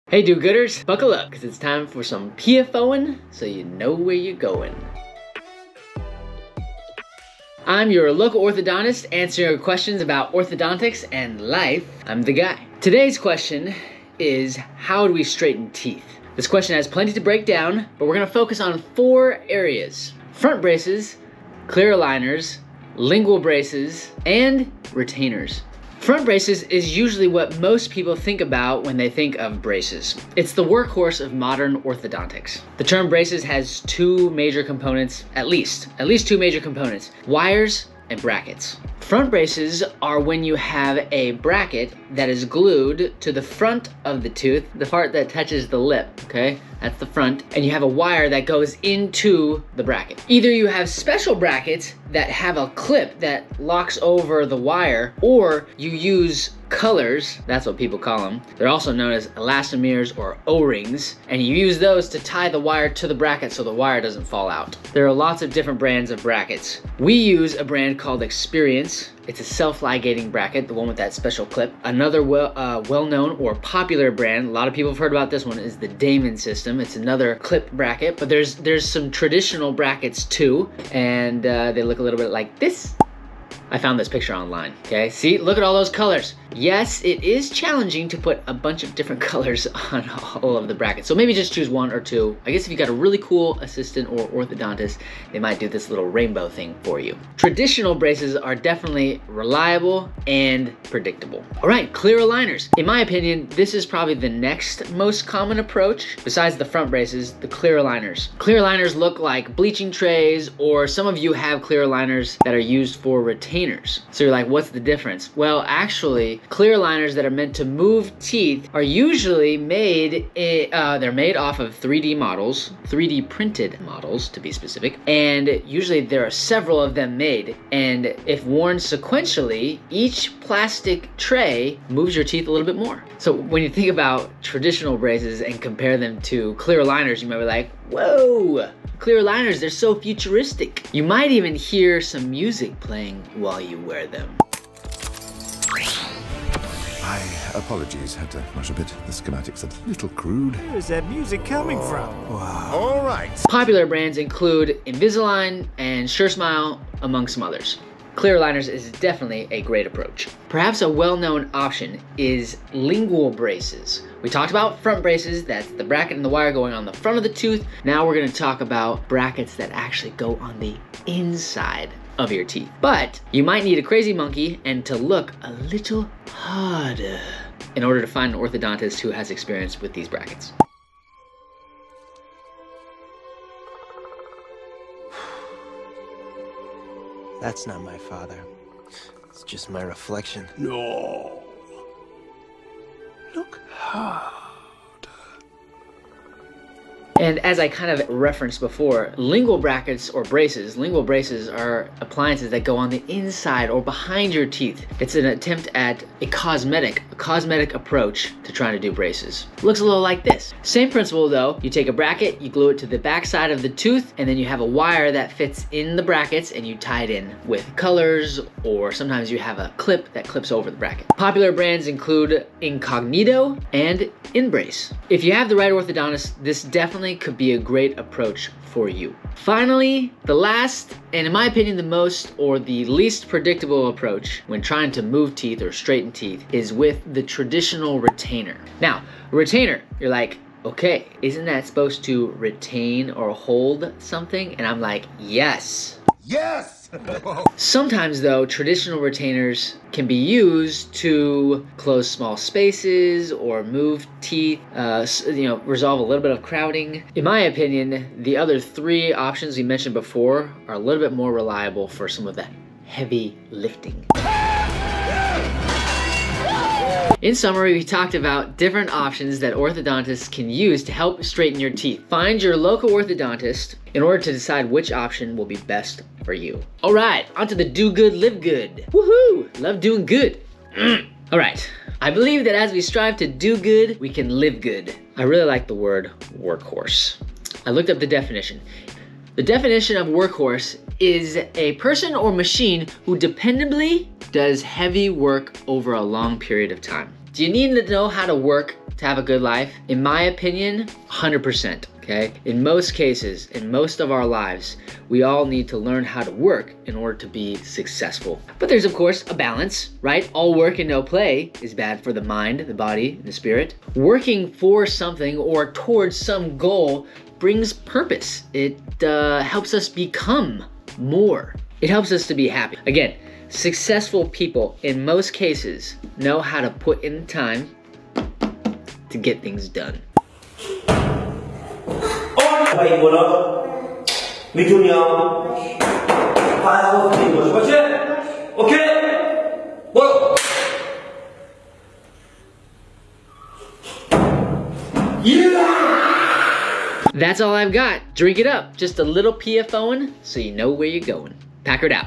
Hey do-gooders, buckle up, because it's time for some PFOing so you know where you're going. I'm your local orthodontist answering your questions about orthodontics and life. I'm the guy. Today's question is, how do we straighten teeth? This question has plenty to break down, but we're gonna focus on 4 areas: front braces, clear aligners, lingual braces, and retainers. Front braces is usually what most people think about when they think of braces. It's the workhorse of modern orthodontics. The term braces has 2 major components, at least 2 major components: wires and brackets. Front braces are when you have a bracket that is glued to the front of the tooth, the part that touches the lip, okay? That's the front, and you have a wire that goes into the bracket. Either you have special brackets that have a clip that locks over the wire, or you use colors, that's what people call them. They're also known as elastomers or O-rings, and you use those to tie the wire to the bracket so the wire doesn't fall out. There are lots of different brands of brackets. We use a brand called Experience. It's a self-ligating bracket, the one with that special clip. Another well-known or popular brand, a lot of people have heard about this one, is the Daemon System. It's another clip bracket, but there's some traditional brackets too, and they look a little bit like this. I found this picture online, okay? See, look at all those colors. Yes, it is challenging to put a bunch of different colors on all of the brackets. So maybe just choose 1 or 2. I guess if you got a really cool assistant or orthodontist, they might do this little rainbow thing for you. Traditional braces are definitely reliable and predictable. All right, clear aligners. In my opinion, this is probably the next most common approach, besides the front braces, the clear aligners. Clear aligners look like bleaching trays, or some of you have clear aligners that are used for retainers. So you're like, what's the difference? Well, actually, clear aligners that are meant to move teeth are usually made, they're made off of 3D models, 3D printed models to be specific, and usually there are several of them made, and if worn sequentially, each plastic tray moves your teeth a little bit more. So when you think about traditional braces and compare them to clear aligners, you might be like, whoa! Clear aligners, they're so futuristic. You might even hear some music playing while you wear them. My apologies, had to rush a bit. The schematic's a little crude. Where is that music coming from? Wow. All right. Popular brands include Invisalign and SureSmile, among some others. Clear aligners is definitely a great approach. Perhaps a well-known option is lingual braces. We talked about front braces, that's the bracket and the wire going on the front of the tooth. Now we're gonna talk about brackets that actually go on the inside of your teeth. But you might need a crazy monkey and to look a little harder in order to find an orthodontist who has experience with these brackets. That's not my father. It's just my reflection. No. Look hard. And as I kind of referenced before, lingual brackets or braces, lingual braces are appliances that go on the inside or behind your teeth. It's an attempt at a cosmetic approach to trying to do braces. Looks a little like this. Same principle though, you take a bracket, you glue it to the back side of the tooth, and then you have a wire that fits in the brackets and you tie it in with colors, or sometimes you have a clip that clips over the bracket. Popular brands include Incognito and Inbrace. If you have the right orthodontist, this definitely could be a great approach for you. Finally, the last, and in my opinion the most or the least predictable approach when trying to move teeth or straighten teeth is with the traditional retainer. Now, retainer, you're like, okay, isn't that supposed to retain or hold something? And I'm like, yes. Yes! Sometimes though, traditional retainers can be used to close small spaces or move teeth, resolve a little bit of crowding. In my opinion, the other 3 options we mentioned before are a little bit more reliable for some of that heavy lifting. In summary, we talked about different options that orthodontists can use to help straighten your teeth. Find your local orthodontist in order to decide which option will be best for you. All right, onto the do good, live good. Woohoo! Love doing good. All right, I believe that as we strive to do good, we can live good. I really like the word workhorse. I looked up the definition. The definition of workhorse is a person or machine who dependably does heavy work over a long period of time. Do you need to know how to work to have a good life? In my opinion, 100%, okay? In most cases, in most of our lives, we all need to learn how to work in order to be successful. But there's of course a balance, right? All work and no play is bad for the mind, the body, and the spirit. Working for something or towards some goal brings purpose. It helps us become more. It helps us to be happy. Again, successful people in most cases know how to put in time to get things done. That's all I've got. Drink it up. Just a little PFOing so you know where you're going. Packard out.